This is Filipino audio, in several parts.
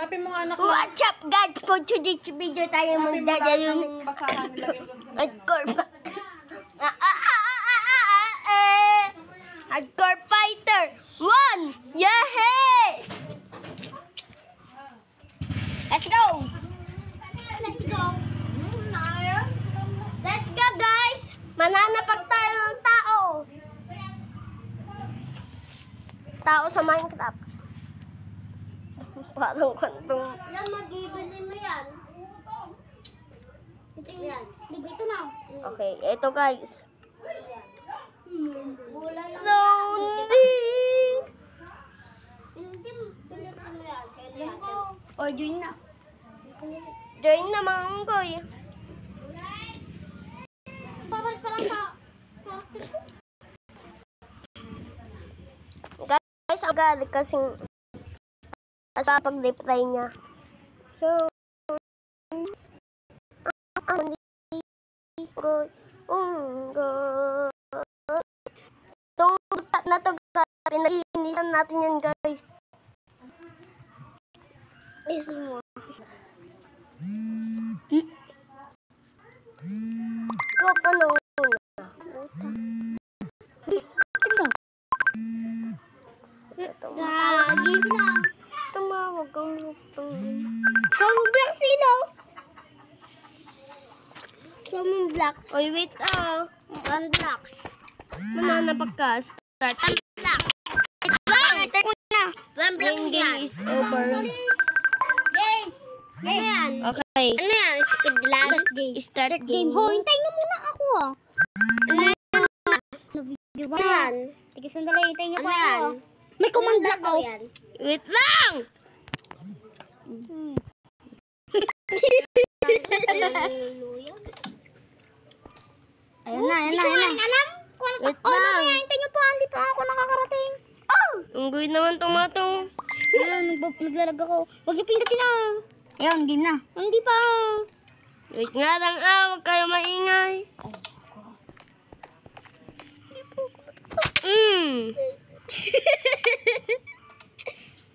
Hanapin mo nga anak mo. What's up guys? For today's video tayo magdadalo ng basahan nila yung Hardcore Fighter 1! Yahey! Let's go! Let's go! Let's go guys! Mananapag tayo ng tao! Tao sa Minecraft. Parang kwantong... Yan, mag-ibili mo yan. Yan. Libre ito na. Okay, ito guys. Bula lang. Hindi mo yan. O, join na. Join na mga unggoy. Babalik pa lang ka. Guys, ang galing kasing sa pag-reply niya. So, hindi ko itong na to guys, pinag-iinisan natin yan guys. Listen mo. Ikaw pa na. Gagi na. Tumawag kang lupang. Black sino? From black. Oy, wait one black. Mananapag ka. Start. One black. Start mo na. One black game is over. Game. Game yan. Okay. Ano yan? Last game. Start game. Ho, hintayin mo muna ako Ano yan? Video ba yan? Sige, sandali. Hintayin niyo pa ako. May command block ako. Wait lang! Ayan na. Wait lang. Hintay nyo pa. Hindi pa ako nakakarating. Unggoy naman tumatong. Naglalag ako. Huwag niyo pindutin na. Ayun, game na. Hindi pa. Wait nga lang huwag kayo maingay. Hindi po.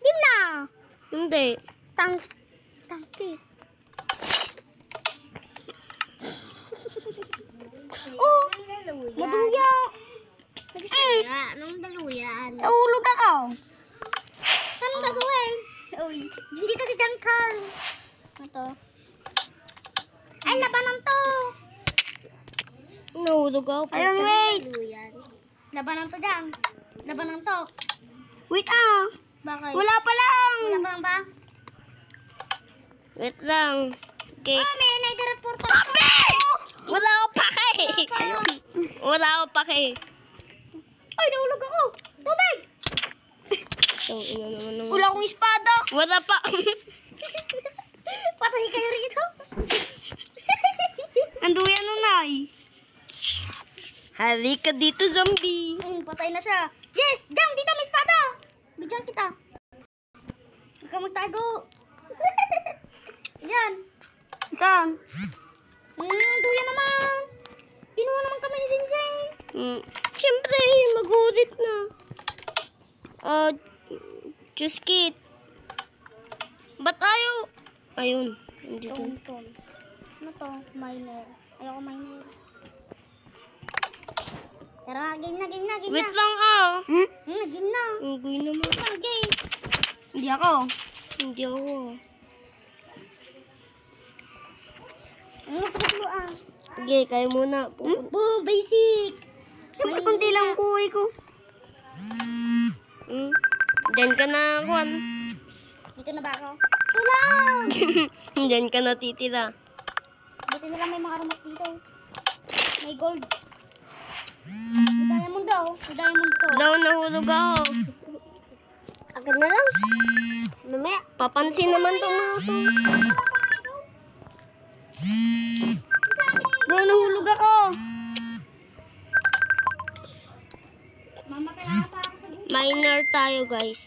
Game na. Hindi. Tangki. Oh, maduya. Anong daluyan? Nahulog ako. Anong gagawin? Uy, hindi to si Jangkar. Ito. Ay, labanan to. Nahulog ako. Ayun, wait. Labanan to, Jang. Labanan to. Wait Bakit? Wala pa lang. Wala pa lang ba? Wait lang. Okay. May nai-report ako. Wala ako pake. Wala ako pake. Ay, nahulog ako. Tubig. Wala akong espada. Wala pa. Patay kayo rito. Anduyan na Nay. Halika dito, zombie. Patay na siya. Yes! Jam, dito may espada. Bigyan kita. Huwag ka magtago. Yan. Saan? Duyan naman. Pinuha naman kami ni Jinseng. Siyempre, mag-ulit na. Juskit. Ba't ayaw? Ayun. Hindi to. Ano to? Miner. Ayoko miner. Tara, game na. Wait lang game na. Unggoy naman. Game. Hindi ako. Sige, kayo muna. Basic. Siyempre, kunti lang buhay ko. Diyan ka na, Juan. Dito na ba ako? Tulang! Diyan ka na titira. Dito na lang may mga rumas dito. May gold. May diamond daw. Nahulog ako. Agad na lang. Mamaya. Papansin naman itong mga ito. Bro, nahulog ako. Miner tayo, guys.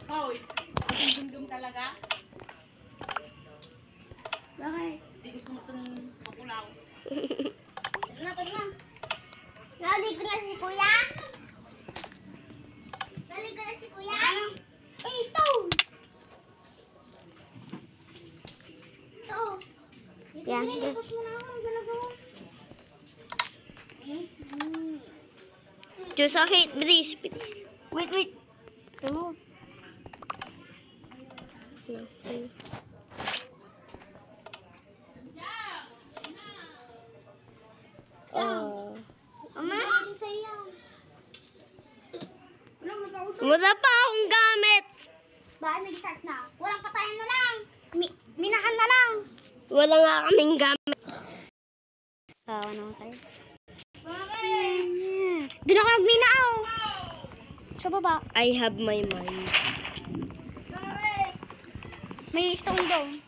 Hoy, dum-dum talaga? Bakit? Hindi gusto mo itong mapulaw. Na. Naligo na si Kuya? Naligo na si Kuya? Ay, stone! Stone! Yan. Nilipot mo na ako. Ang ginagawa. Diyos sakit, bilis. Wait. Ano? Ama? Wala pa akong gamit. Bakit nag-start na? Walang patayan na lang. Minahan na lang. Wala nga kaming gamit. Ano tayo? Doon ako nagminaaw. Sa baba. I have my mind. May stone doon.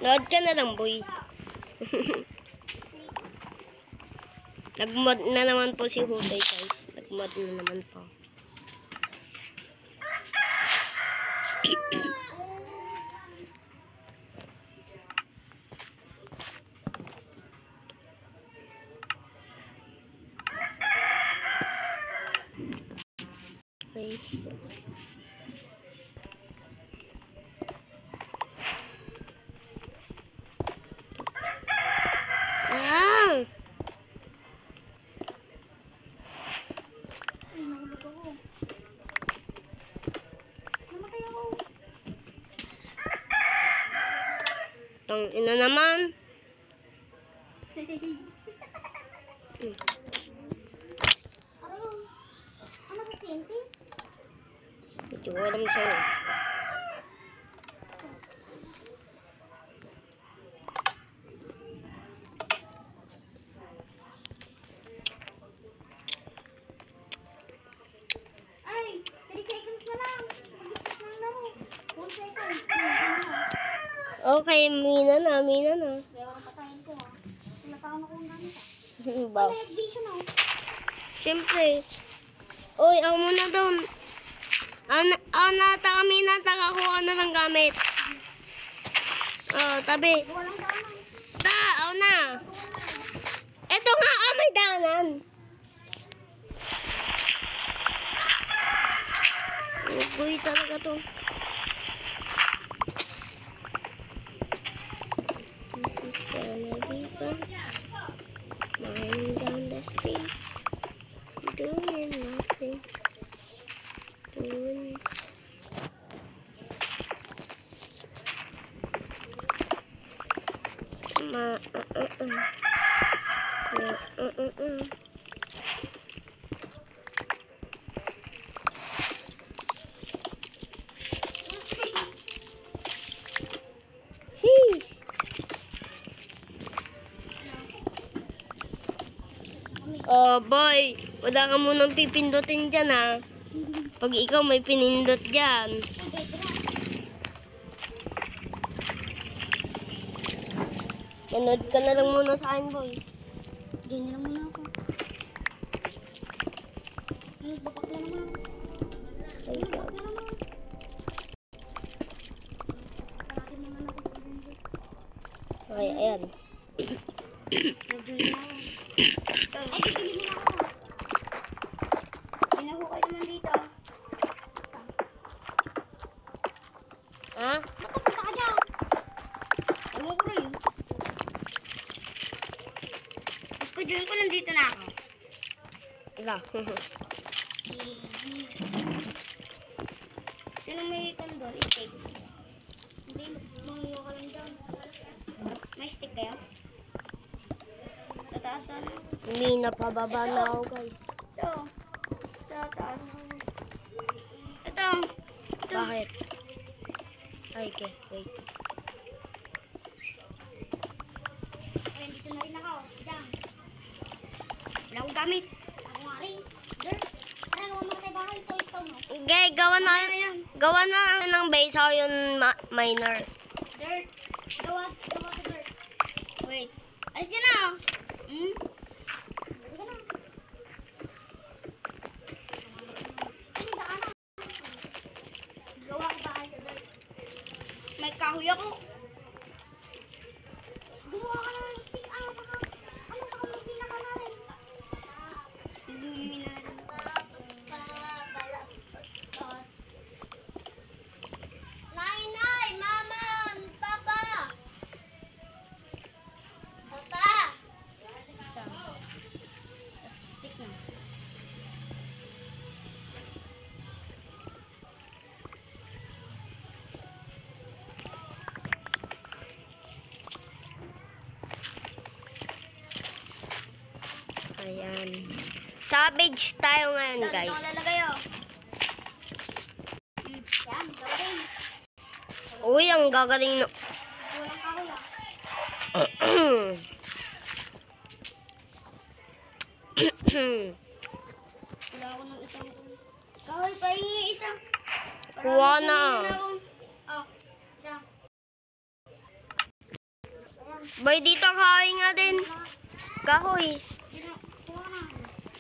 Nood ka na lang, boy. Nag-mod na naman po si Huday, guys. Nag-mod na naman po. Okay. Ah! Ay, nahulog ako. Namatay ako. Tang ina naman. Aray, ano ba TNT? Hindi ko alam sa'yo. Ay, 3 seconds na lang. Mag-start na lang laro. 1 seconds. Okay, mina na. Kaya ako patayin ko ah. Nataon ako ng gamit ah. Baw. May vision ah. Siyempre. Uy, ako muna doon. Nata kami nasa kakuha na ng gamit. Oh, tabi. Walang daanan. Ako na. Eto nga, may daanan. Uy, talaga to. This is gonna be fun. Lying down the street. Doing nothing. Doing... Sheesh. Oh boy, wala ka munang pipindutin dyan ha. Pag ikaw may pinindot dyan. Manood ka na lang muna sa akin, boy. Diyan na lang muna ako. Babakla naman. Ay, God. Parating naman ako sa mundo. Okay, ayan. Nag-join na ako. Ay, bibili mo na ako. Binahukay naman dito. Ha? Ba't punta ka dyan? Ewan ko rin. Pag-join ko, nandito na ako. Wala. Sino may kondor? Stick. Hindi, manguha ka lang dyan. May stick kayo? Tataasan. Hindi na pababa na ako, guys. Ito. Tataasan. Ito. Bakit? Ay, okay. Wait. Ay, dito na rin ako. Diyan. Wala akong gamit. Ako nga rin. Diyan. Ano, gawa mo tayo bahay. Ito, ito, no? Okay, gawa na ng base ako yung miner. Dirt. Gawa ko dirt. Wait. Alis niya na. Dali ka na. Ayan. Savage tayo ngayon, guys. Ito lalagay, oh. Yan, gawin. Uy, ang gagaling no. Walang kahoy, ah. Wala ako ng isang kahoy, pahingi isang. Kuha na. Oh, yan. Boy, dito kahoy nga din. Kahoy. Kuha na.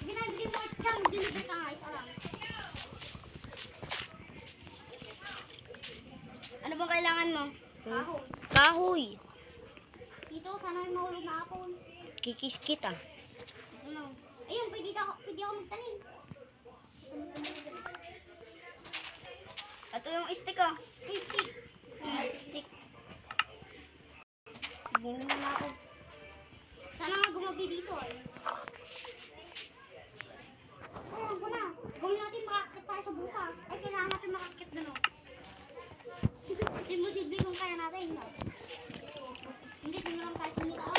Binabili mo siyang binibili ka nga, isa lang. Ano bang kailangan mo? Kahoy. Kahoy. Dito, sana may mahulog na ako. Kikis kita. Ano? Ayun, pwede ako magtanim. Ito yung stick, oh. Yung stick. Stick. Bigyan mo na ako. Sana nga gumabi dito, eh. Ayun, ko na. Gawin natin makakit tayo sa bukas. Ay, kailangan natin makakit doon, oh. Imposible kung kaya natin, no? Hindi, hindi lang tayo kumita.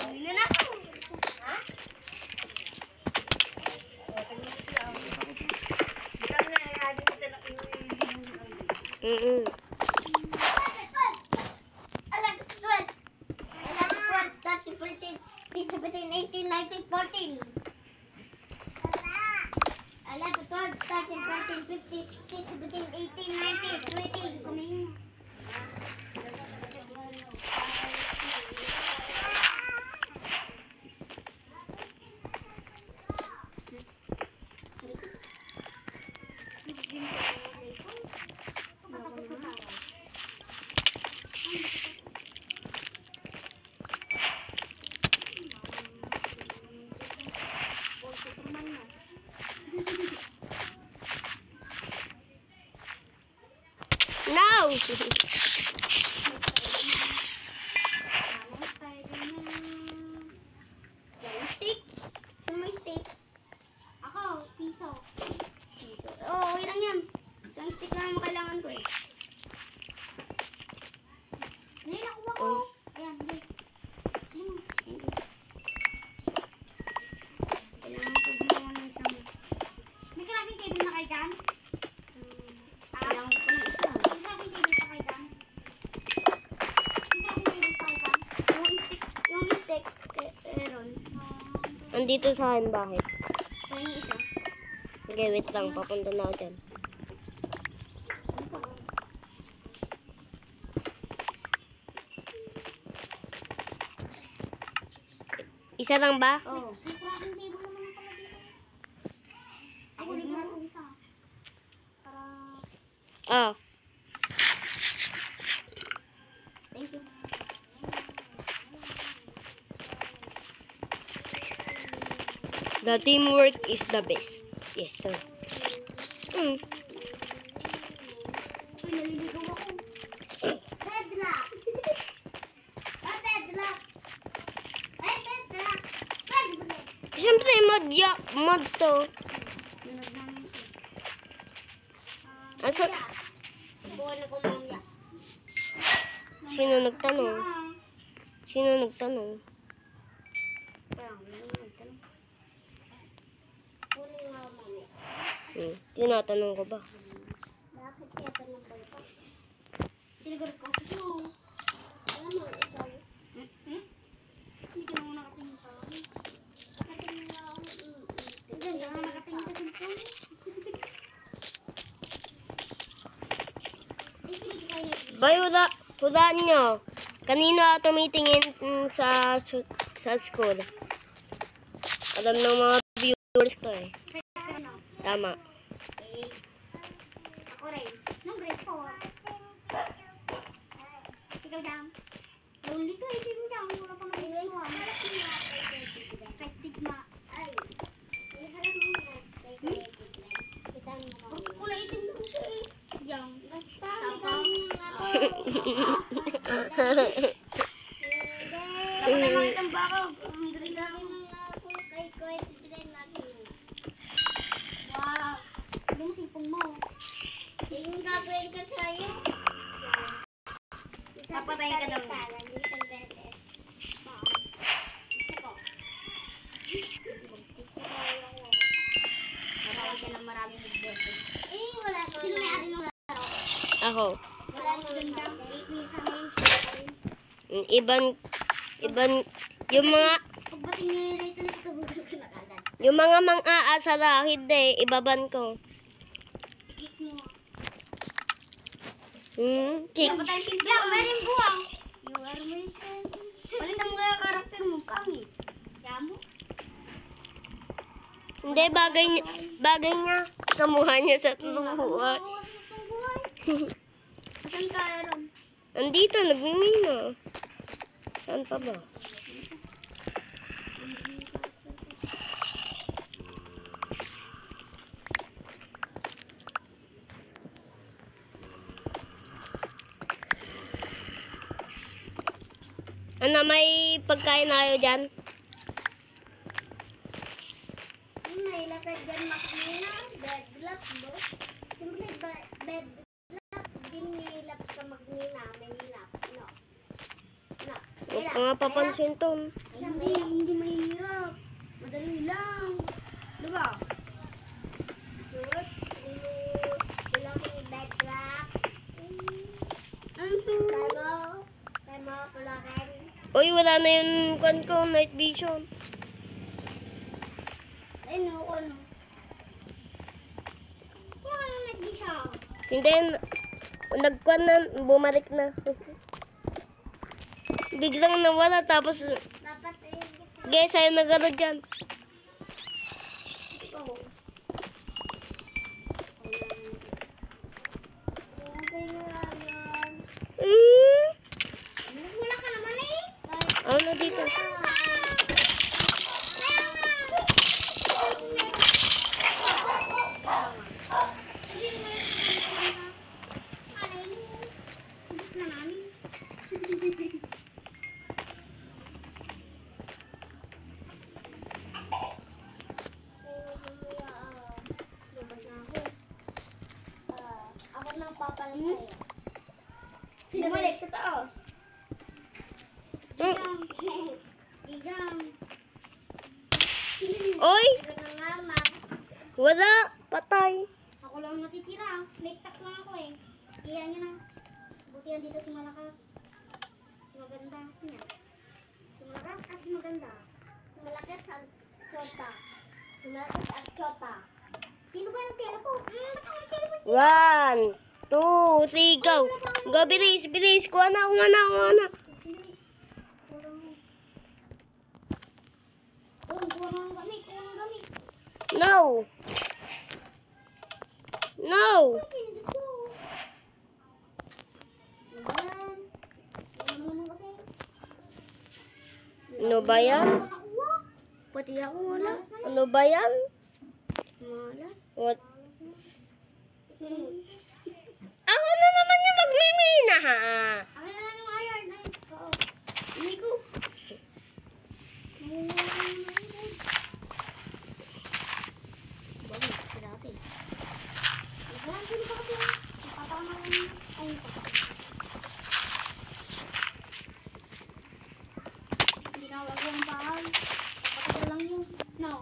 Gawin na na ako. Ha? Mm-mm. Alag 12. Alag 12, 13, 14, 17, 18, 19, 14. Alag 12, 13, 14, 15, 16, 17, 18, 19, 20. Kumingin. No! Stick? Saan may stick? Ako, piso. Piso. Oo, okay lang yan. Isang stick lang ang kailangan ko, eh. Ngayon, nakuha ko. Ayan, hindi. Kailangan ko gumawa ng isang... May crafting table na kayo dyan? Kailangan ko ng isa. May crafting table pa kayo dyan? May crafting table pa kayo dyan? Yung stick, meron. Andito sa akin, bakit? So, yung isa. Okay, wait lang. Papunta na ako dyan. Isa lang ba? Oo. May crafting table naman na pala dito. Ako rin mo isa. Para... Oh. Thank you. The teamwork is the best. Yes, sir. Mm. Uy, naliligaw ako. Pedlock! Ah, pedlock! Ay, pedlock! Pedlock! Siyempre, mod to. Asa, Buwan na kumamya. sino nagtanong? Sino nagtanong? Kunin nga mamaya. Tinatanong ko ba? Bakit kaya ito ng balita? Sinagot ko. Alam mo, ikaw. Hindi ka naman nakatingin sa akin. Nakatingin na ako. Hindi ka naman nakatingin sa cellphone. Bay, hulaan nyo. Kanino tumitingin sa school? Alam ng mga viewers ko eh. Tama. Ako rin. Nung grade 4. Ikaw dam. Lonely to eh. Sino dam? Wala pa mag-iwan. Kahit sigma. Ay. Kulay itim doon siya eh. Yang. Basta. Dapat ay makita ang bakaw. Ang grade namin ako. Kay Kuwait. Wow. Yung sipong mo. Yung gagawin ka sa'yo. Papatayin ka daw. Marami ka ng maraming bigbeso. Eh, wala ko. Sino may ari ng laro? Ako. Wala mo ganda. Yung mga, Pagbating niya rito na sa buhay ko na agad. yung mga mang-aasara, hindi, ibaban ko. Ikik mo. Kick. Dapat tayong tigla. Meron buwang. You are my son. Palitan mo kaya karakter mo. Kami. Kaya mo? Hindi, bagay niya. Kamukha niya sa buhay. Saan ka, Aaron? Andito, nagmimina. Saan pa ba? Ano, may pagkain na kayo dyan? May lakad dyan makina. Bedlap, no? Siyempre, bedlap. Din nilap sa magnina. May hilap. No. No. Huwag ka nga papansin to. Hindi mahirap. Madali lang. Diba? Good. Wala kang bedlap. Tama, pula rin. Uy, wala na yung kwan ko, night vision. Ay, no, ano? Wala ka nang nag-isa. Hindi, nagkwan na, bumalik na. Biglang nawala, tapos, Dapat guys, sa'yo nagano dyan. ito. Wala ka naman eh. Ano na dito? Ako nang papalit sa'yo. Bumalik sa taas. Ijam. Oy, Nangangama. wala, patay. Ako lang natitira. May stock lang ako eh. Iyan nyo na. Buti yan dito si Malakas. Si Maganda. Niya. Si Malakas at si Maganda. Si Malakas at Chota. Si Malakas at Chota. Sino ba yung telepon? Ba't ako telepon? 1, 2, 3, go. Go, bilis, bilis. Kuha na, kuha na, kuha na. Kuha ng gamit. Kuha ng gamit. No. No. Pinindot ko. Ayan. Ayan naman kasi. Ano ba yan? Nakakuha. Pati ako wala. Ano ba yan? Malas. What? Ako na naman yung magmimina, ha? Akin na lang yung iron. Ay, oo. Hindi ko. Bagay, sila natin. Wala, sino pa kasi? Napapakaman lang. Ay, hindi na wag yung bahay. Kapatid lang yun. No.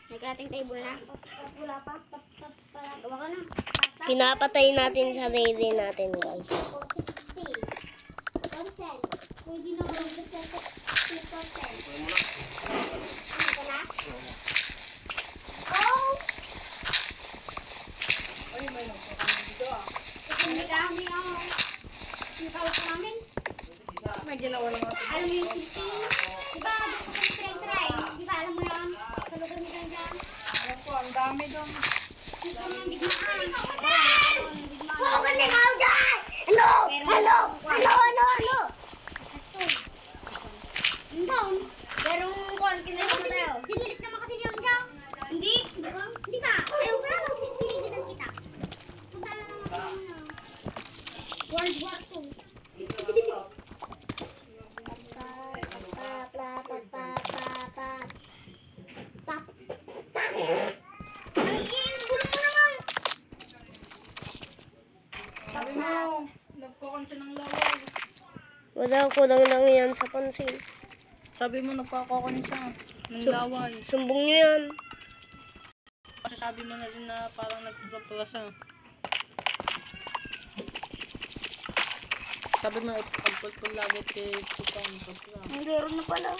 Nagkating table na. Wala pa. Gawa ka na. Pinapatay natin sarili natin, guys. 60. Consent. Pwede na ba yung consent? Ito na? Oh! Hindi kami ang nakawag ko namin. Alam mo yung 60? Diba, gusto ko yung try. Diba, alam mo yan? Sa lugar nila dyan. Ang dami doon. Ito na yung digmaan. Oo, kasi ikaw dyan! Ano? Ano? Kaston. Yung down. Pero kung kinala tayo. Dinilit naman kasi yung dyan. Hindi. Hindi ba? Hindi ka. Ayaw ka lang. Pinigilan kita. Punta na naman ako na. Sabi mo, nagkukon siya ng laway. Wala, kulang lang yan sa pansin. Sabi mo, nagkukon siya ng laway. Sumbong nyo yan. Kasi sabi mo na din na parang nagtutupla siya. Sabi mo, pagpulpul lagi kay Chikang Tupla. Meron na pala.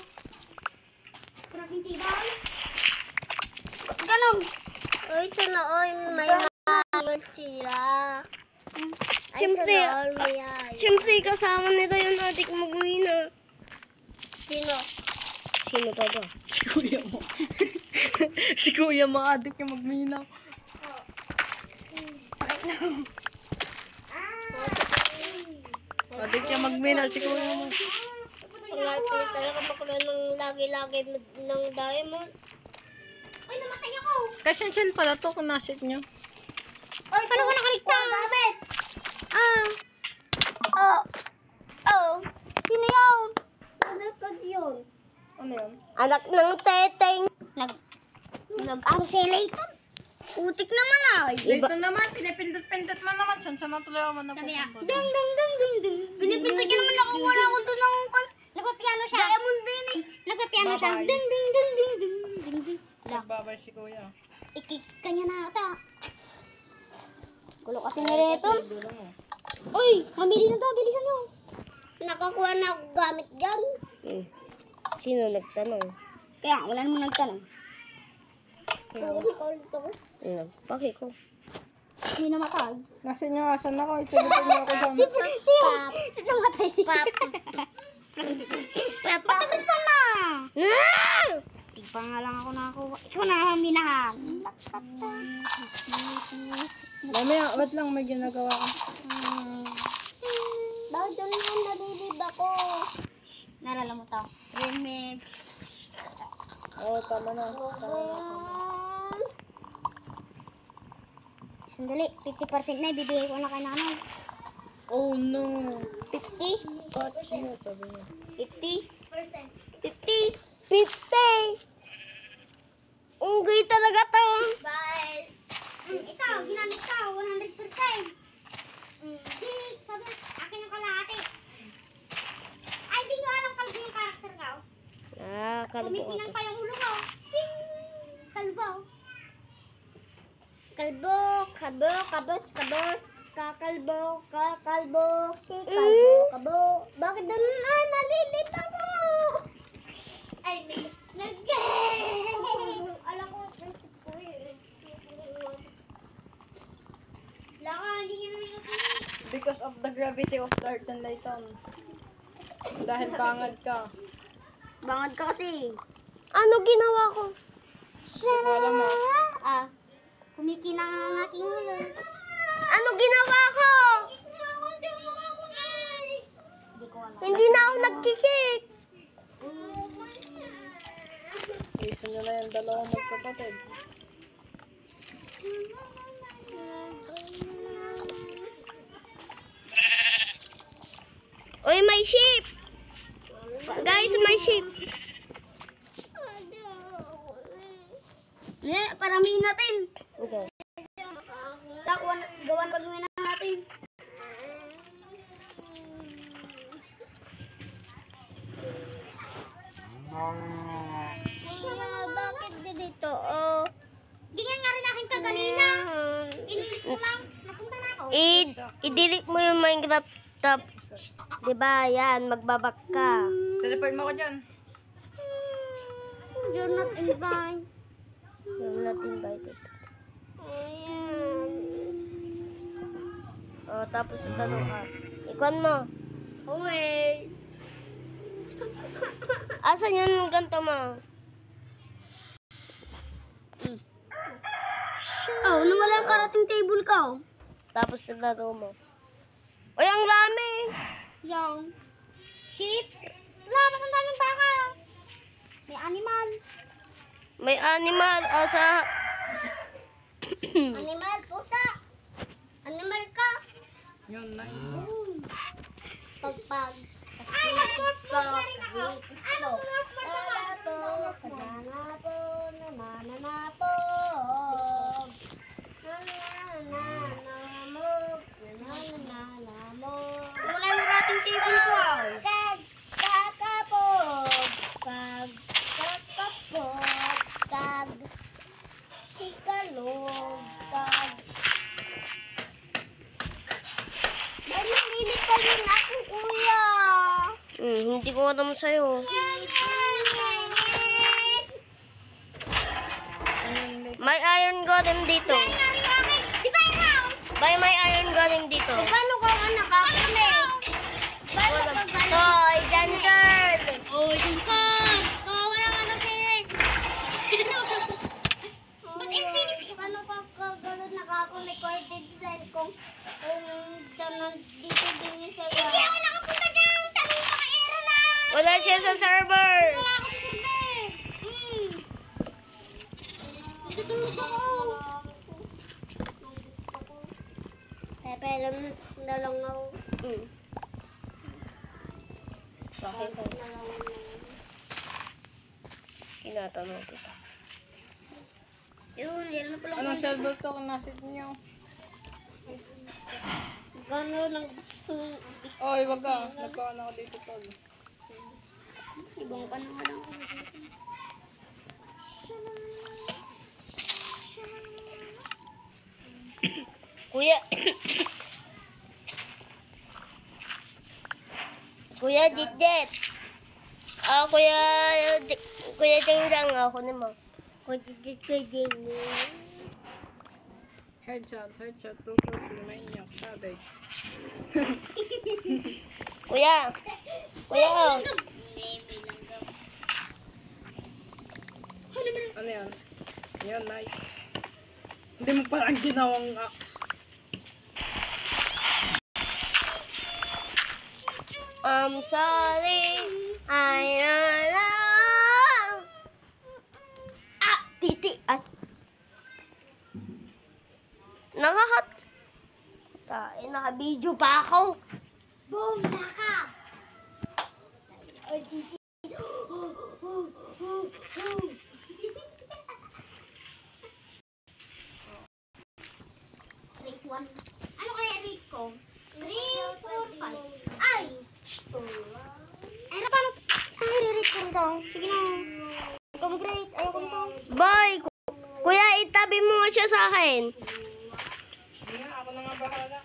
Kraking tibay. Ganon. Ay, sana all may hammer sila. Siyempre, Ay, sana all may ay. siyempre kasama nila yung adik mag-uwina. Sino? Sino pa ba? Si kuya mo. Si kuya mo, adik yung magminaw. Adik yung magminaw, si kuya mo. Pangalit ko talaga makulan ng lagi-lagi ng diamond. Ay, namatay ako! Kasi yan pala to, kung nasit nyo. Ay, paano ko nakaligtas? Dapat! Sino yun? Dapat yun. Ano yun? Anak ng teteng. Nag-arcelate. Utik naman ay. Dito naman, pinipindot-pindot mo naman. Saan natuloy mo na Sabi niya, pupunta. ding ding ding ding ding. Binipinta niya naman ako. Wala ko doon ng nagpapiano siya. Diamond din eh. Nagpapiano siya. Bye-bye. Ding ding ding ding ding ding ding. Nagbabay si kuya. Ikik ka niya na ata. Gulo kasi ni Reton. Dulo mo. Uy, mamili na to. Bilisan nyo. Nakakuha na ako gamit dyan. Sino nagtanong? Kaya wala naman nagtanong. Bakit ko? Hindi namatay. Nasa nyo, asan ako? Itulitin niyo ako sa... Si namatay si Pap. Matamis pa na. Tigpa nga lang ako nakakuha. Ikaw na ang minahan. Mamaya, wait lang, may ginagawa ko. Bakit doon naman nalilib ako? Narala mo to. Remember. Oo, tama na. Sandali, 50% na ibibigay ko na kay nanay. Oh no. 50? Touch nyo, sabi niya. 50? 50! 50! Unggoy talaga to. Bye. Ito, ginamit ko, 100%. Di, sabi, akin yung kalahati. Ay, di nyo alam kalbo yung karakter ko. Kalbo Kumikinang ako. pa yung ulo ko. Ting! Kalbo. Kalbo, kabo, kabos, kabos. Kakalbo, kakalbo. Si kalbo, kabo. Bakit doon? Ah, nalilip ako! Ay, alam ko, prinsip ko eh. Wala ka, hindi nyo namin Because of the gravity of the earth and Layton. Dahil bangad ka. Bangad ka kasi. Ano ginawa ko? Wala mo. Kumikinang ang aking ulo. Ano ginawa ko? Hindi ko alam. Hindi na ako nagkikik. Gusto nyo na yung dalawang magkapatid. Uy, may sheep! Guys, may sheep! Paramihin natin. Okay. Gawan pag-uwi na natin. Bakit ganito? Ganyan nga rin akin sa kanina. Inilit ko lang. Napunta na ako. I-delete mo yung Minecraft top. Diba, yan, magbabak ka. Teleport mo ko dyan. You're not invited. You're not invited. Ayan. Tapos tanong ka. Ikon mo. Okay. Asan yung ganito mo? Oh, nawala yung karating table ko. Tapos laro mo. Uy, ang dami! Yung sheep. Wala, mas ang daming baka. May animal. May animal. Asa? Animal, pusa. Animal ka. Yun na. Pagpag. Ay, nag-morph na rin ako. Ay, nag-morph na ako. Kananapo, namananapo. Nananamog, nananamog. Hindi ko alam sa'yo. May iron golem dito. Bay, may iron golem dito. Paano ka nakakulit? Hoy, dyan girl! Oh, Jinkan! Wala ka na siya. Ba't infinity? Paano ka kagano'n nakakulit din kung dito din yung sa'yo? Hindi ako nakapunta dyan! Tanong ka kay Era na! Wala siya sa server. Wala ako sa server! Natutulog ako! Pero na lang ako. Bakit? Kinatanong kita. Yun, yan na pala. Anong server to kung nasit niyo? Gano'n lang Oy, wag ka. Nagkaano ako dito tol. ibang panahon lang ako. Kuya. Kuya Didjet. Kuya Jeng ako naman. Kuya Didjet. Headshot, two, maniac, savage. Kuya. Ano yan? Yan, nice. Hindi mo parang ginawang axe. I'm sorry. I know. Titi. Nakahat. Naka-video pa ako. Boom! Daka! Ay, Titi. Rate 1. Ano kaya rate ko? 3, 4, 5. Ay! Ay, paano? Ay, rate ko nito. Sige na. Ikaw mag-rate. Ayoko nito. Boy, kuya, itabi mo nga siya sa akin. Hindi nga, ako na nga bahala.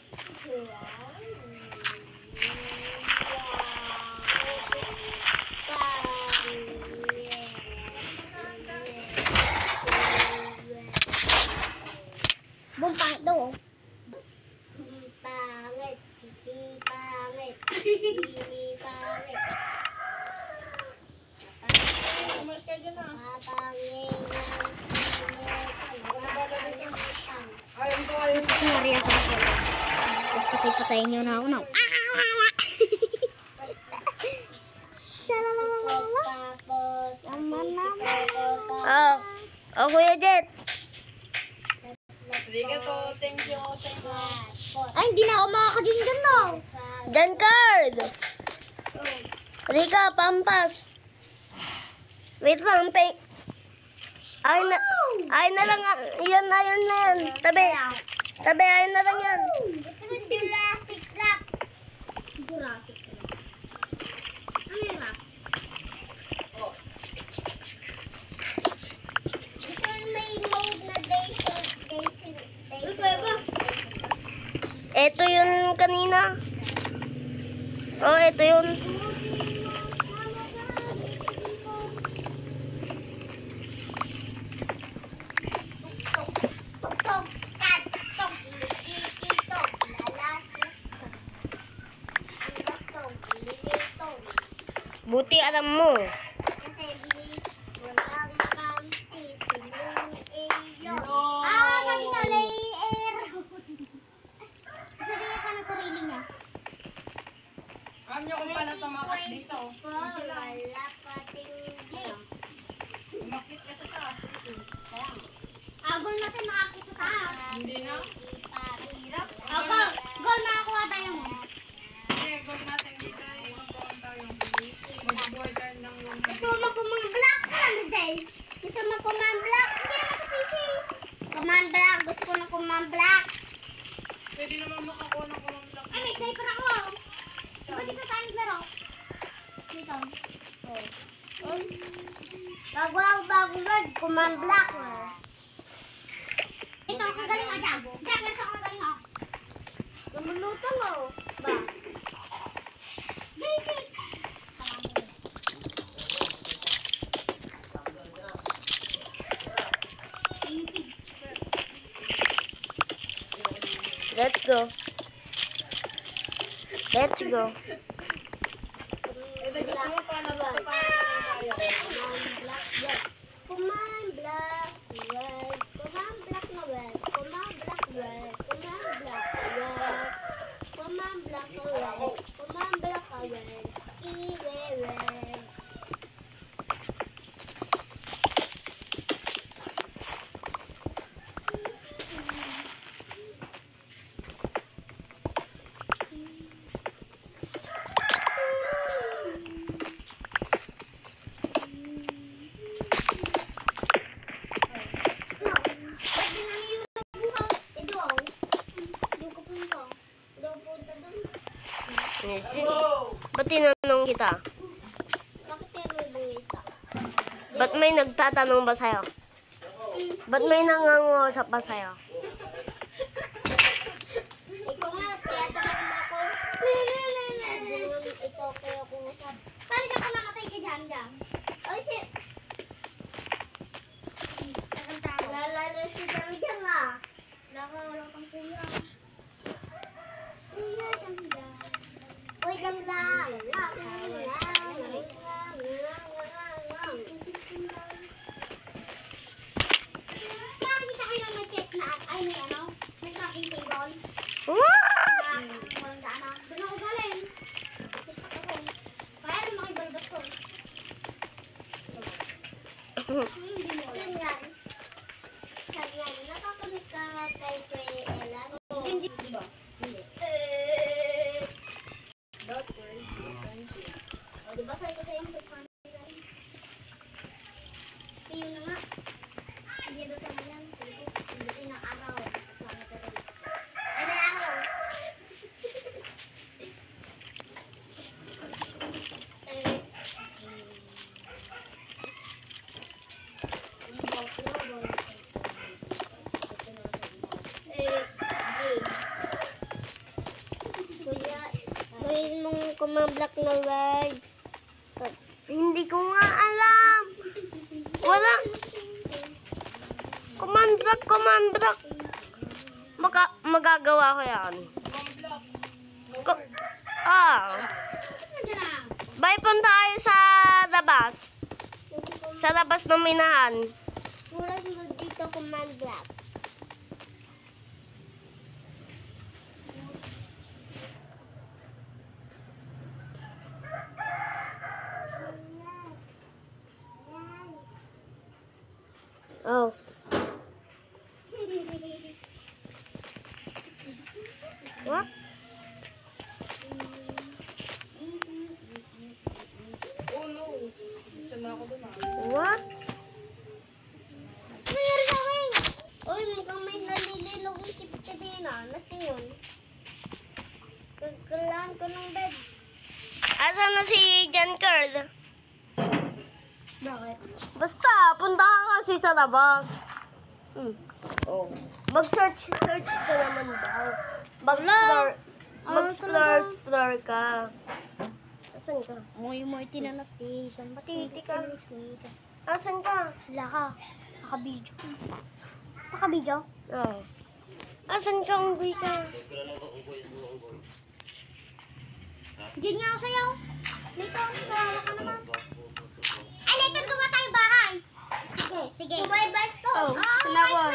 Boom, pangit daw. Pangit. Pangit. Pangit. Umas ka dyan ah. Ayun ko. Sorry ako na po. Basta tayo patayin nyo na ako na. Kuya Jet. Sige to, thank you so much. Ay, hindi na ako makakadin dyan no. Dan card. Rika, pampas. Wait lang, ay na lang. Yan na yan. Tabi, ay na lang yan. Ito yung Jurassic Rock. Jurassic Rock. Ano yung rock? Ito yung may mode na day. Uy, kuya ba? Ito yun kanina. Oh, ito yun. Buti alam mo. Sabi na layer. Sabi niya sana sarili niya. Alam niyo kung paano tumakas dito. Wala pating Umakit ka sa taas. Agol natin makakit sa taas. Hindi na. Ako, gol makakuha tayo mo. Hindi, goal natin dito. Magkaroon tayo. Magbubuhay tayo ng Gusto mo mag-command block ka na, Dave? Gusto mo command block? Hindi naman sa PC. Command block. Gusto ko ng command block. Pwede naman makakuha ng command block. Ay, may sniper ako. Diba dito tayo naglaro? Dito. Bago Lord, command block. Ito, kagaling ka dyan. Jack, ito kagaling ako. Lumuluto mo. Ba? Basic. Let's go. Let's go. Ito, gusto mo pa na tayo. Come on, black red. Come on, black na red. Come on, black red. Come on, black red. Come on, black red. Come on, black red. Red. Sige. Ba't tinanong kita? Bakit kaya may buwita? Ba't may nagtatanong ba sa'yo? Ba't may nangangusap ba sa'yo? Ikaw nga, kaya tanong mo ako. Ito, kaya ako nasab. Paano ka namatay ka dyan? Oy, shit. Lalalo si Dami dyan nga. Wala kang kuya. Kuya, Dami. Uy, Dami. Nakakita kayo ng may chest na ay may ano? May crafting table. Walang daan na. Doon ako galing. Gusto ko. Kaya rin makibalbas ko. Hindi mo. Ganyan. Ganyan. Nakakamit ka kay Ella. Hindi. Diba? Hindi. Diba sabi ko sa'yo yung sasama nila? Tiyo na nga. Hindi doon sa malang. Hindi ng araw. Sasama ko rin. Ay, na araw. Kuya, gawin mong kumamblock na wag. Hindi ko nga alam. Wala. Command block. Magagawa ko yan. Bye, punta tayo sa labas. Sa labas ng minahan. Sulat mo dito command block. Oh. What? Oh no. Diyan na ako doon What? Ano nangyari sa akin? Uy, mukhang may nalililog yung tip-tipi na. Nasa yun? Kailangan ko ng bed. Asan na si Jan Curl? Bakit? Basta, punta ka kasi sa labas. Oh. Mag-search ka naman daw. Mag-explore ka. Asan ka? Muy na station. Patiti ka. station. Asan ka? Wala ka. Nakabidyo. Nakabidyo? Oh. Asan ka? Unggoy ka. Diyan nga ako sa'yo. Lito, sawa ka naman. Ay, Lito, gawa tayo bahay. Sige. Bye-bye to. Oh, sinawag.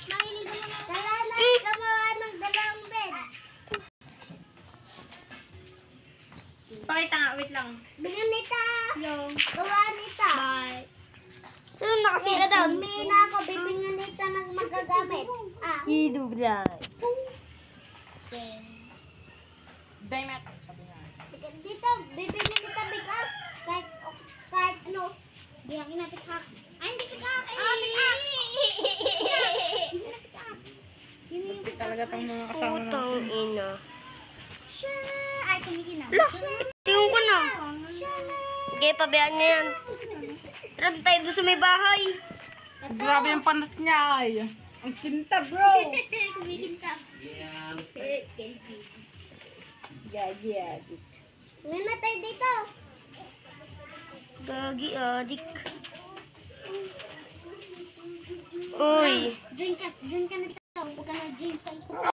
Makinig mo naman. Salamat. Gumawa ng dalawang bed. Pakita nga, wait lang. Bigyan nita. Gawa nita. Bye. Sino nakasira daw? Bibili na ako. Bibigyan nita ng magagamit. Hidublay. Diamond. Sabi nga. Dito, bibili nita bigas. Kahit ano. Biyangin natin ha. Ay, hindi pikak. Talaga itong mga kasama na. Putang ina. Ay, tumigin na. Tingin ko na. Sige, pabayaan niya yan. Tara tayo doon sa may bahay. Grabe yung panat niya ay. Ang kinta bro. Kumikintab. Yeah. May matay dito. Gagi, adik. Uy. Diyan ka na ito. Huwag ka na dyan sa isa.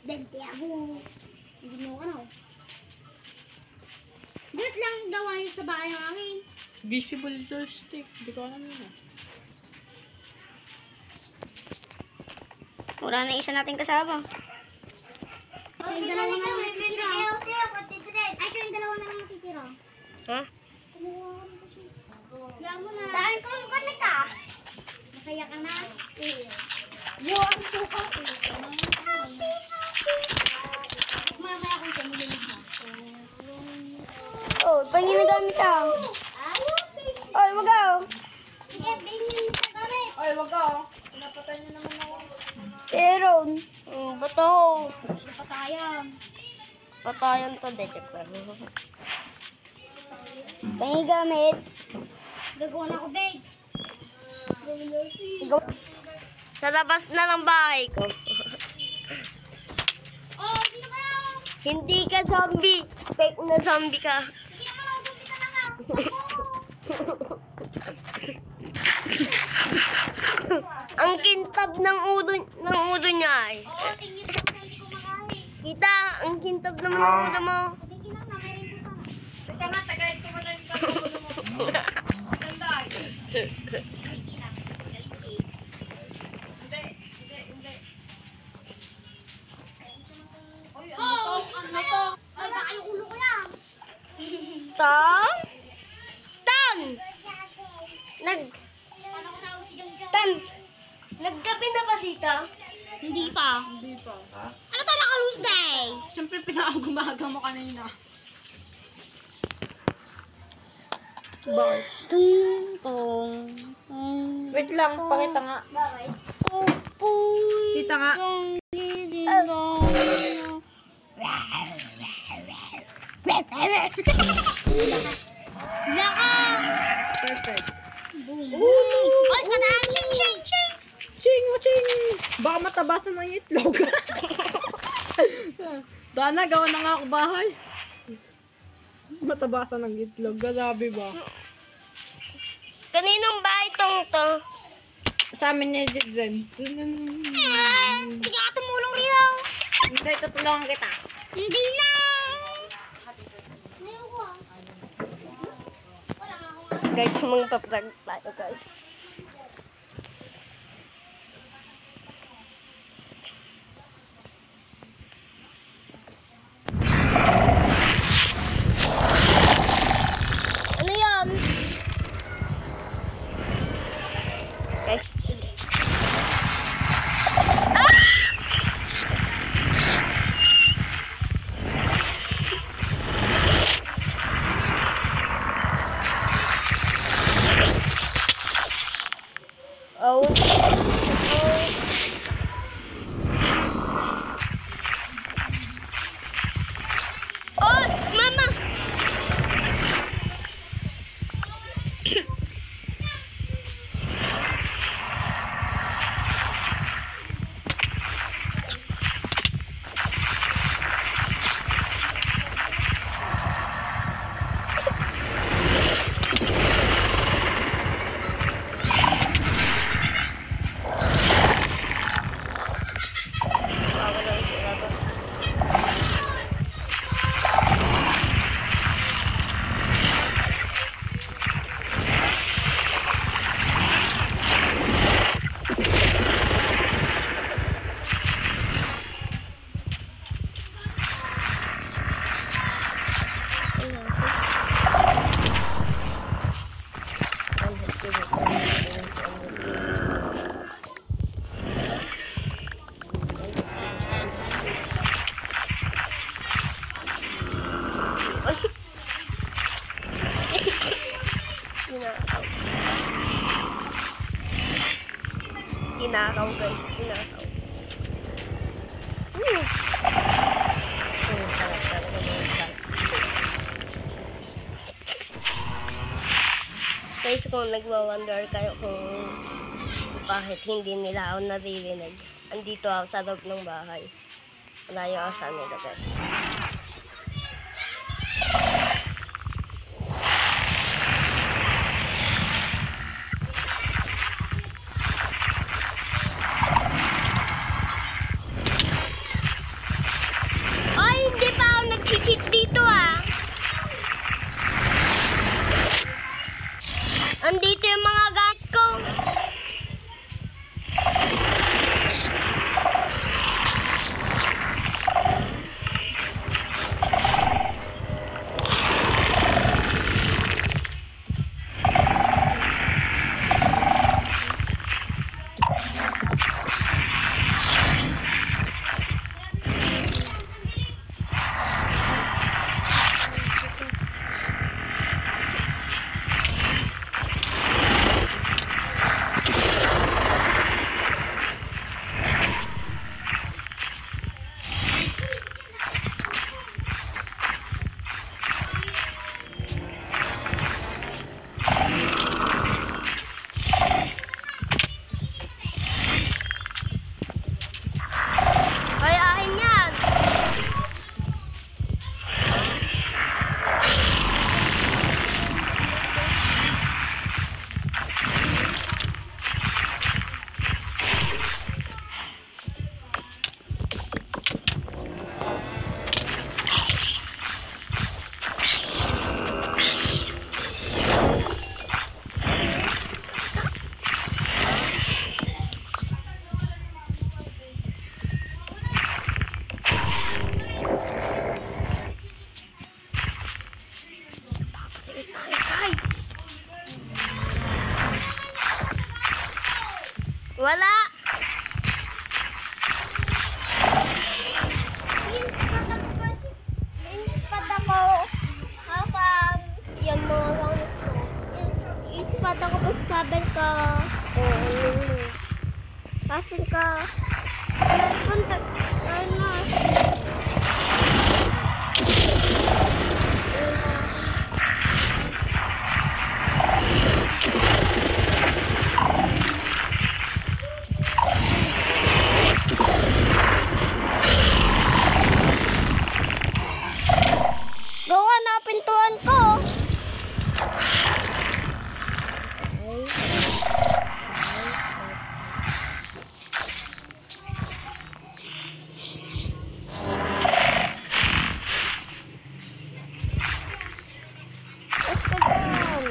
Dente ako. Hindi mo ano. Dirt lang gawa yun sa bahay ng akin. Visible joystick. Hindi ko alam yun. Wala na isa nating kasama. Ay, yung dalawa na lang matitira. Ay, yung dalawa na lang matitira. Ha? Yan mo na. Dahil ko ka. Masaya ka na. Yo, ang suka. Mamaya kung sumulilig na. Oh, pang ginagamit ka. Oh, magaw. Sige, bilhin mo sa karet. Ay, wag ka oh. Pinapatay niyo naman ako. Aaron. Bato. Patayan. Patayan to, de. Pang gamit. Gagawa na ako, babe. Sa labas na ng bahay ko. Oh, sino ba yun? Hindi ka zombie. Fake na zombie ka. Hindi naman ako zombie talaga. Ang kintab ng udo niya ay. Oo, tingin ako na hindi ko makain. Kita, ang kintab naman ng udo mo. Tingin lang na, meron ko pa. Teka nga, tagay ko muna yung kagulo mo. Ganda ay. Tingin lang. Hindi. Oh, ano to? Ay, baka yung ulo ko lang. Tan? Tan! Paano ko tawag si Jong Jong? Tan! Naggabi na ba sita? Hindi pa. Hindi pa. Ano to, naka-loose day? Siyempre, pinakagumaga mo kanina. Bakit? Wait lang, pakita nga. Bakit? Kita nga. Laka! Perfect. Oy, padaan! Shing, shing, shing! Ching! Baka matabasan ng itlog. Dana, gawa na nga ako bahay. Matabasan ng itlog. Grabe ba? Kaninong bahay tong to? Sa amin niya dyan. Hindi ka tumulong rin. Hindi, tutulungan kita. Hindi na! Ayoko ah. Wala nga ako. Guys, magpa-prank tayo guys. Ano yan? Guys. Oh. Oh, mama. Tinakaw guys, tinakaw. Sarap talaga ng sarap. Guys, kung nagwa-wonder kayo kung bakit hindi nila ako naririnig, andito ako sa loob ng bahay. Malayo ako sa nila guys. Wala. Ispat ako. Hasan. Yan mga gamit ko. Ispat ako pa sabel ka. Oo. Pasin ka. Punta. Ano? Gawa na pintuan ko. Basta doon.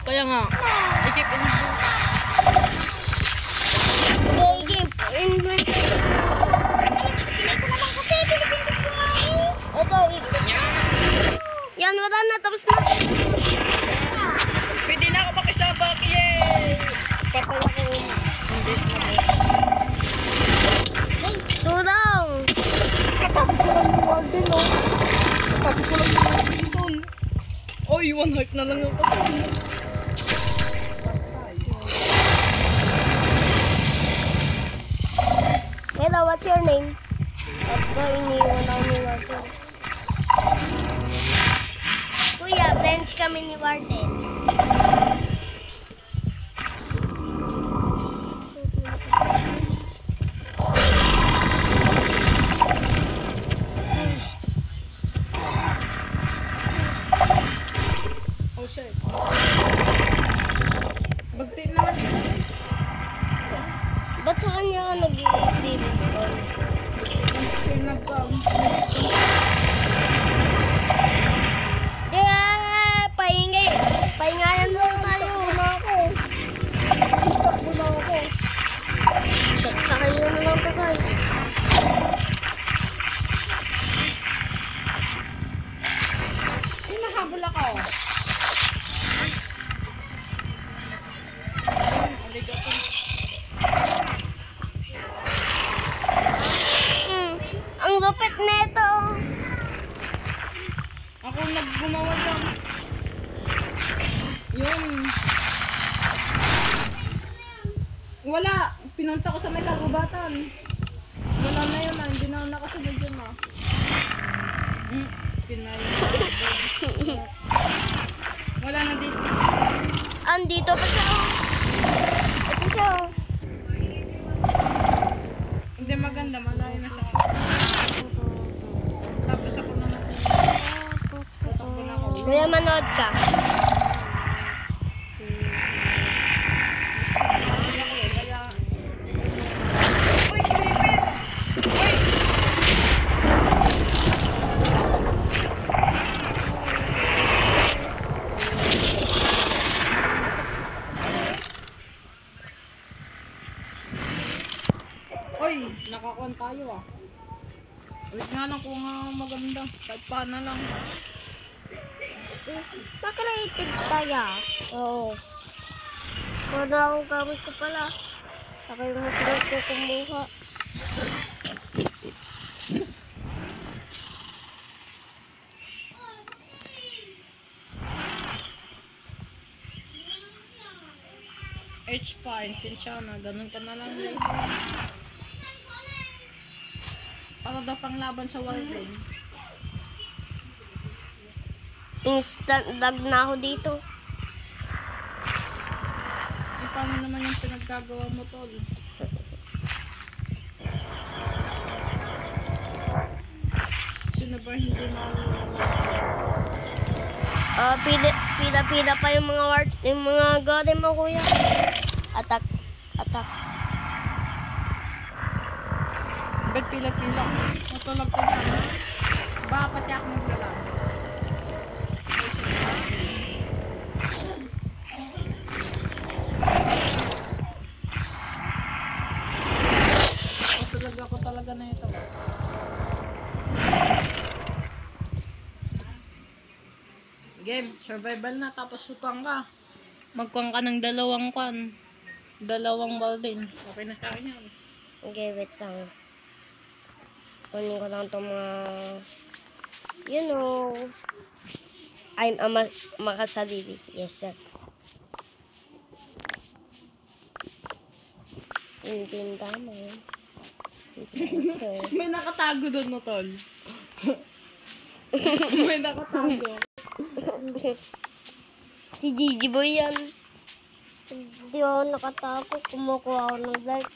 Kaya nga, i-keep in Yan, wala na. Tapos na. Pwede na ako makisabak, yay! Patay ako. Hindi na. Tulong. Katabi ko lang yung warden, no? Katabi ko lang yung warden doon. Oy, 1 heart na lang ako. Hello, what's your name? At ba iniwan ako ni Warden? Kuya, friends kami ni Warden. Oh, shit. Bagti naman. Ba't sa kanya ka nag-i-activity ko? Kasi Paingay. Paingayan lang tayo. Takbo na ako. Sakay nyo na lang to, guys. Hinahabol ako. Ang lupit nito. Ako naggumawa lang. Yun. Wala. Pinunta ko sa may kagubatan. Wala na yun ah. Hindi na ako nakasunod yun ah. Pinayin. Wala na dito. Andito pa siya. Ito siya. Hindi maganda. Malayo na siya. Tapos ako na tatakbo na ako. Kuya, manood ka. Kaya... Uy! Creeper! Uy! Nakakuan tayo ah. Wait nga lang kung maganda. Kahit paano lang. Nakalaitid tayo. Oo. Wala akong gamit ko pala. Sakay mo sila ko kumuha. H5, intensya na. Ganun ka na lang eh. Para daw pang laban sa Warden. Instant lag na ako dito. Eh, paano naman yung pinaggagawa mo, tol? Sino ba hindi Pila pa yung mga garden mo, kuya. Attack. Ba't pila-pila? Matulog ka na. Baka pati ako maglalang. Game, survival na, tapos sutang ka. Magkuhan ka ng dalawang balding. Okay na sa akin yan. Okay, wait lang. Kunin ko lang itong mga... You know... I'm a makasalili. Yes, sir. Hindi tama yun. May nakatago doon no, tol. May nakatago. Si Gigi Boy yan. Hindi ako nakatapo. Kumukuha ako ng light.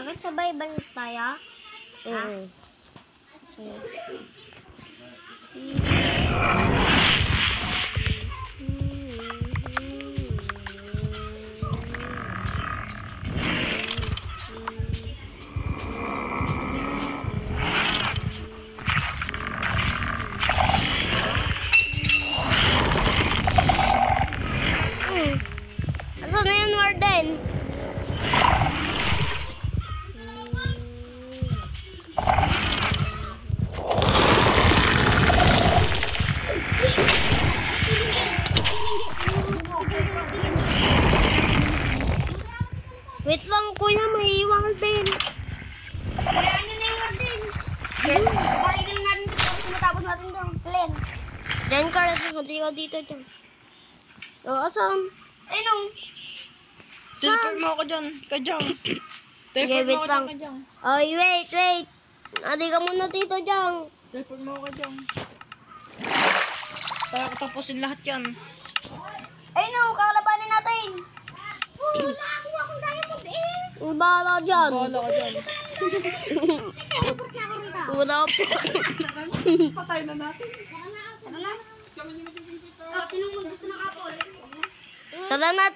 Nakasabay-bal tayo? Asan na yan, Warden? Wait lang, kuya, may Warden. Kaya ano na yung Warden? Bakit na natin tapos matapos natin itong plan? Diyan ka rin, hindi ka dito dyan. Asan? Ayun o. Teleport mo ako dyan, Kajang. Teleport mo ako dyan, Kajang. Ay, wait. Adi ka muna dito dyan. Teleport mo ako dyan. Para tapusin lahat yan. Ayun o, kakalabanin natin. Wala akong diamond eh. Bahala dyan. Bahala ka dyan. Teleport na ako rito. Wala pa. Patay na natin. Tara na. Sinong gusto ng apple? Tara na.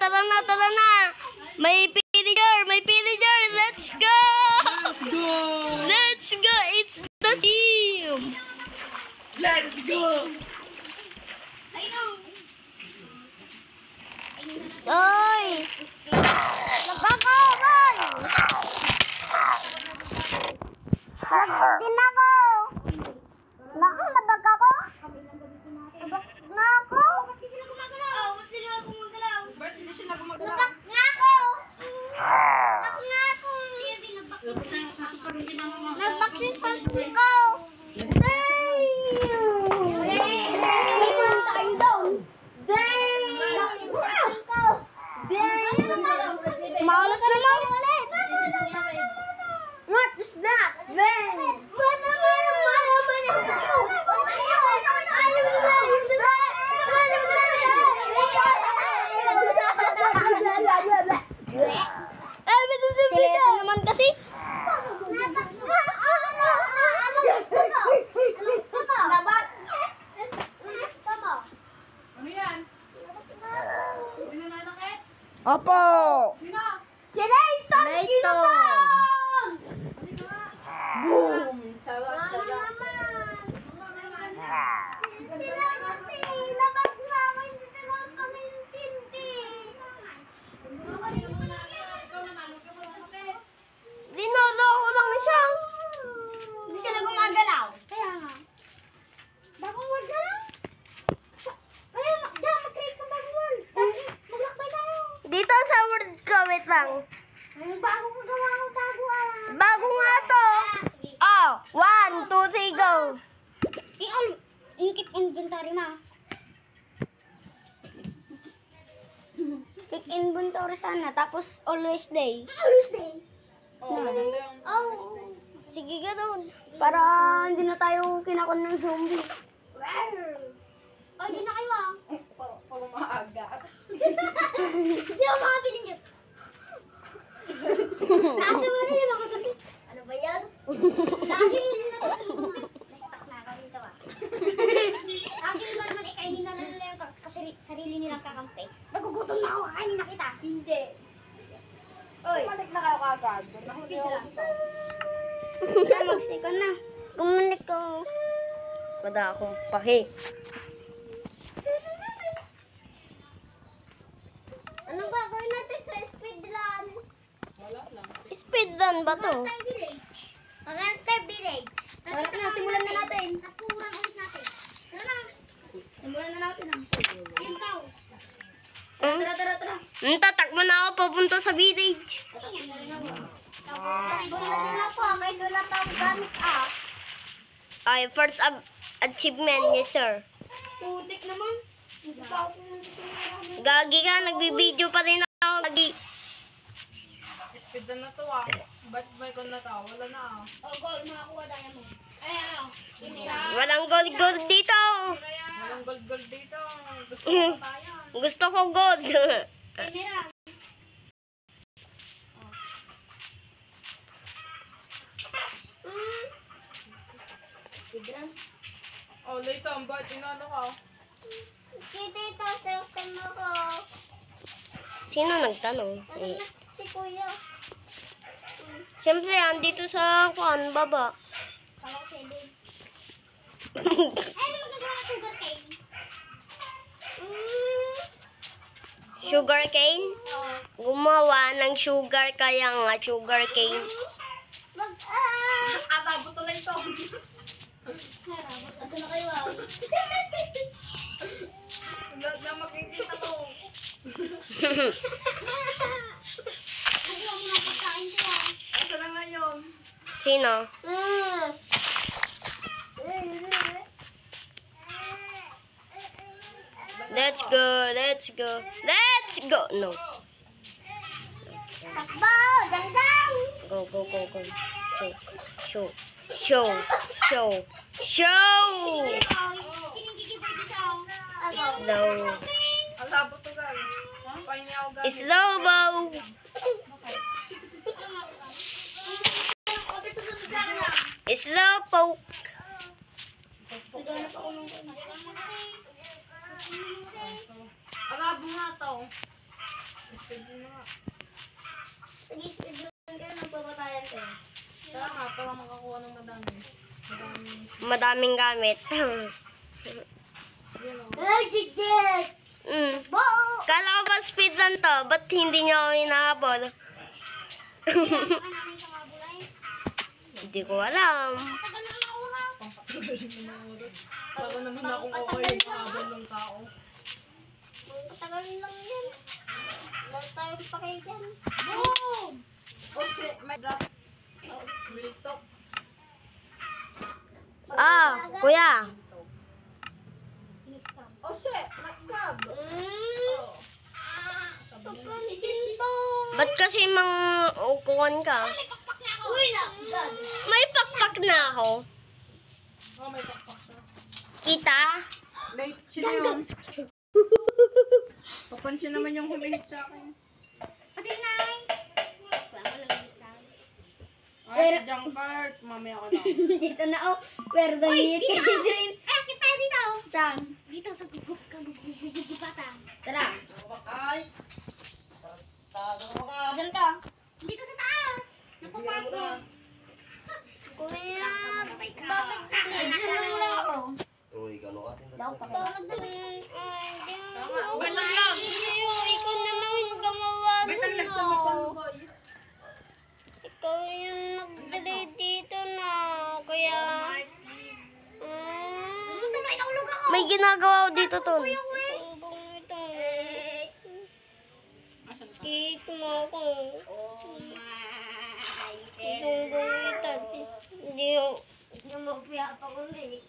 May pillager. Let's go. Let's go! It's the team. Let's go! Ayun o. Ay. Nagkakawan. Din ako. Nabag ako. Na ako. Ba't di sila gumagalaw? Ba't sila gumagalaw? Ba't hindi sila gumagalaw? Nabak na ako. Nabak na ako. Nabak yung cellphone ko. Malas naman. What is that? Sila naman kasi. Ano yan? Pinananakit? Opo! Si Layton! Boom! Charot! Dinolo ko lang siya. lang. Bago ka gawa ko, bago nga to. Oh, 1, 2, 3, go. Keep inventory na. Keep inventory sana, tapos always day. Always day? Oo, maganda yung... Oh. Sige ka doon. Para hindi na tayo kinakon ng zombie. Oh, di na kayo ah. Pag maaga. Hindi ako makapili niyo. Kasi mo na yung mga zombie. Ano ba yan? Kasi yun na sa zombie. Na-stuck na ako dito ah. Actually, ba naman ikainin na nila yung sarili nilang kakampi. Nagugutom na ako, kakainin na kita. Hindi. Oy. Balik na kayo kagad. Speed lang. Mag-stay ka na. Kumunik ko. Wala akong pake. Anong gagawin natin sa speed run? Wala lang. Speed run ba to? Magantay village. Magantay village. Tara na, simulan na natin. Naturan ulit natin. Tara na. Simulan na natin ang. Ayun tao. Tara. Tatakbo na ako papunta sa village. Takbo na din ako. Kahit wala tayong gamit ah. Ay, first achievement, yes sir. Putik naman. Gagi ka, nagbibideo pa rin ako. Gagi. Speed na to ah. Ba't may kon na to? Wala na ah. Oh, gold. Makakuha tayo mo. Ay, ano? Walang gold dito. Walang gold dito. Gusto ko tayo. Gusto ko gold. Kamera. Oh, late ang ba't inano ka? Kita ito sa tema ko. Sino nagtanong? Eh, Si Kuya. Siyempre, andito sa baba. Kala ko sa'yo. Ay, ano magagawa ng sugar cane? Sugar cane? Oo. Gumawa ng sugar, kaya nga sugar cane. Ababo tuloy to. Asa na kayo ah? Lahat na makikita ko. Hindi ako nakakain ko ah. Asa na ngayon? Sino? Let's go, let's go, let's go. No. Takbo! Dangdang! Go. Show. Sinong gigibay dito? Slow. Ang labo to gal. Pahinga ako gal. Slow bow. Slow poke. Ang labo nga to. Speed na nga. Sige-speed run kayo, nagpapatayan kayo. Kaya nga, para makakuha ng madami. Madaming gamit. Yan o. Nagigit! Bo! Kala ko ba speed lang to? Ba't hindi niyo ako hinahabol? Namin sa mga bulay. Hindi ko alam. Tagal na ang oras. Pampatagaling mo na oras. Para naman akong okay yung mahabol ng tao. Patagalin lang yan. Wala tayong pakay dyan. Boom! O si, may gas. Miltok. Kuya. O si, nagkab. Papansin to. Ba't kasi ukuan ka? Pakpak na ako. Uy na! May pakpak na ako. Oh, may pakpak na. Kita? Late siya yun. Papansin naman yung humihit sa akin. Pati na ay. Wala mo lang sa akin. Ay, si Junkart. Mamaya ko lang. Dito na ako. Pero dahil kayo din. Eh, kita dito. Saan? Dito sa gugupatan. Tara. Saan ka? Dito sa taas. Napapasok. Kuya, bakit nagsilang lang ako? Uy, gano'n ka? Bakit Betal lang. Ikaw na lang yung gumawa Betal lang sa mga boy. Ikaw yung nag-delay dito na. Kaya... tuloy na ulog ako? May ginagawa ko dito, Ton. Asan ka? Ikik mo ako. Oh my Isang buwitan. Hindi yung mapiya pa ko rin.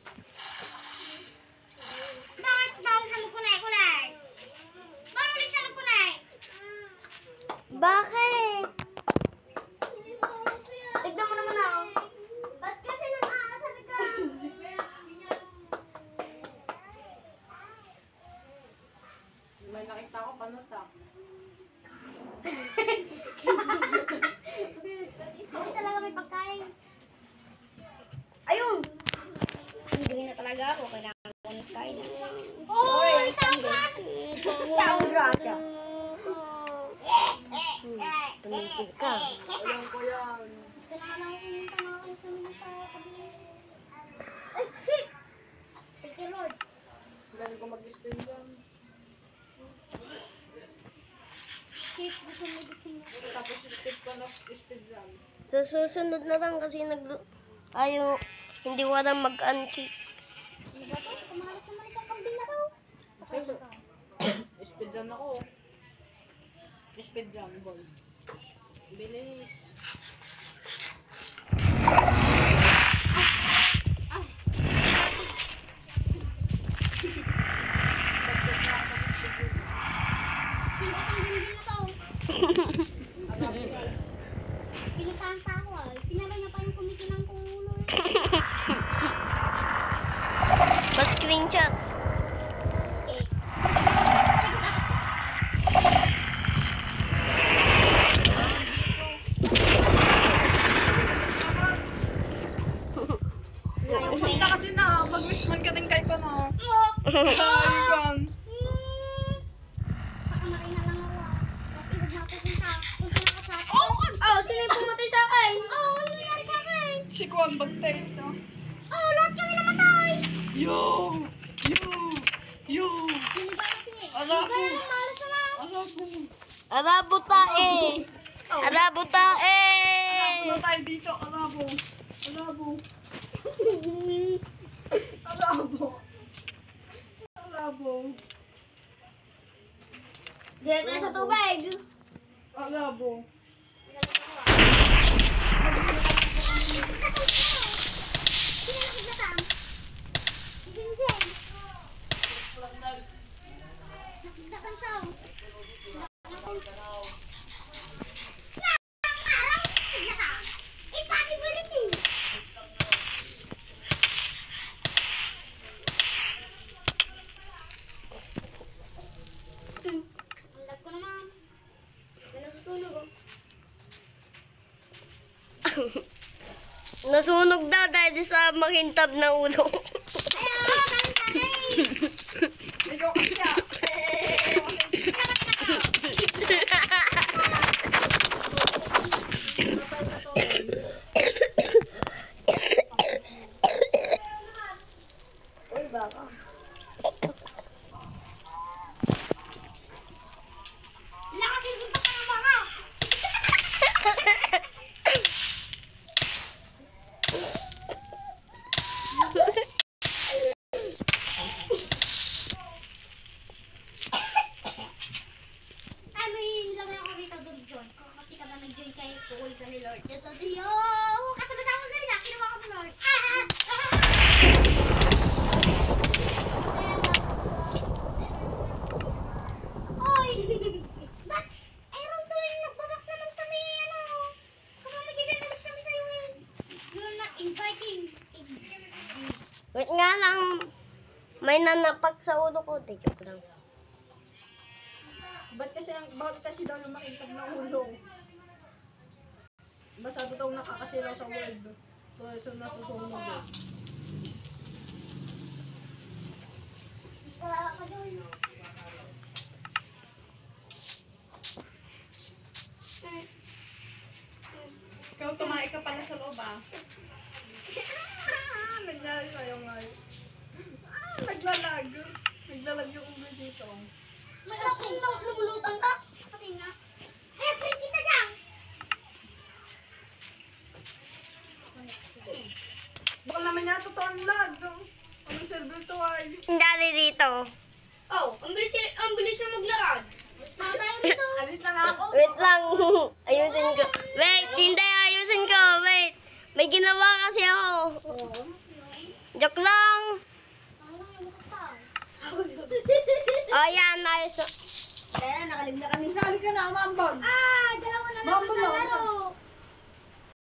Bakit bawal sa magkunay-kunay? Bawal ulit sa magkunay? Bakit? Tignan mo naman ako. Ba't kasi nang-aasal ka? May nakita ko panutak. Hindi talaga may pagkain. Ayun! Hungry na talaga ako. Kailangan ko ng kain. Oy! Tawas! Taong grasa. Tumigil ka. Alam ko yan. Kailangan ako pumunta nga kayo sa mga sa kabila. Ay, shit! Thank you, Lord. Galing ko mag-spin yan. Shit, gusto mo. Tapos skip ko na spin yan. Sa susunod na lang kasi ayaw, hindi walang mag-antik. Ano ba to? Kumalas naman itong kambing na to. Speed run ako. Speed run, boy. Bilis. Sino ang kambing na to? Pinutahan pa ako ah. Pinala niya pa yung kumikinang ulo. Pa-screenshot. Eh. Punta ka din na. Mag-wishman ka din kay ko na. Oh! Ayun. Pakamatay na lang ako ah. Tapos ibig na ako punta. Punta na ako sa akin. Oh, sino yung pumatay sa akin? Oh, ano nangyari sa akin? Si Kuan Bagtay ito. Oh, lahat kami namatay. Yo! Yo! Yo! Hindi ba kasi? Ala ko. Kaya malas na lang. Alam mo. Arabo tae. Arabo tae. Ano tayo dito? Alabo. Alabo. Alabo. Alabo. Diyan na sa tubig. Alabo. Sino nakaglatang? Si Vincent. Nakaglatang siya. Impossibility! Ang lag ko naman. May nasusunog oh. Nasunog daw dahil sa makintab na ulo. Ayaw! Kami sanay! Ikaw kaya. Uy, baka. Lakas yung suntak ka ng baka! Ay, may lagay ako rito doon, John. Kasi ka ba nag-join kay Kukulit ka ni Lord. Yes, o Dio! Katulad ako na rin ah! Kinuha ko ni Lord. Oy! Ba't? Aaron to eh, nagbabak naman kami, ano? Kung magiging ulit kami sa'yo eh. You're not inviting. Wait nga lang. May nanapak sa ulo ko. Di, joke lang. Bakit kasi daw yung makintab na ulo? Masyado daw nakakasilaw sa world. So nasusunog yun. Wala ka doon. Ikaw tumae ka pala sa loob ah. Nangyari sa'yo ngayon. Naglalag. Naglalag yung ulo dito. Malaki na lumulutang ka. Kasi nga. Eh, friend kita dyan. Baka naman yata to ang lag. Ang server to ay. Dali dito. Oh, ang bilis na maglakad. Mas na tayo Alis na nga ako. Wait lang. Ayusin ko. Wait, hindi. Ayusin ko. Wait. May ginawa kasi ako. Joke lang. O, yan. Ayos. Kaya nakalim na kami. Sali ka na, umambag.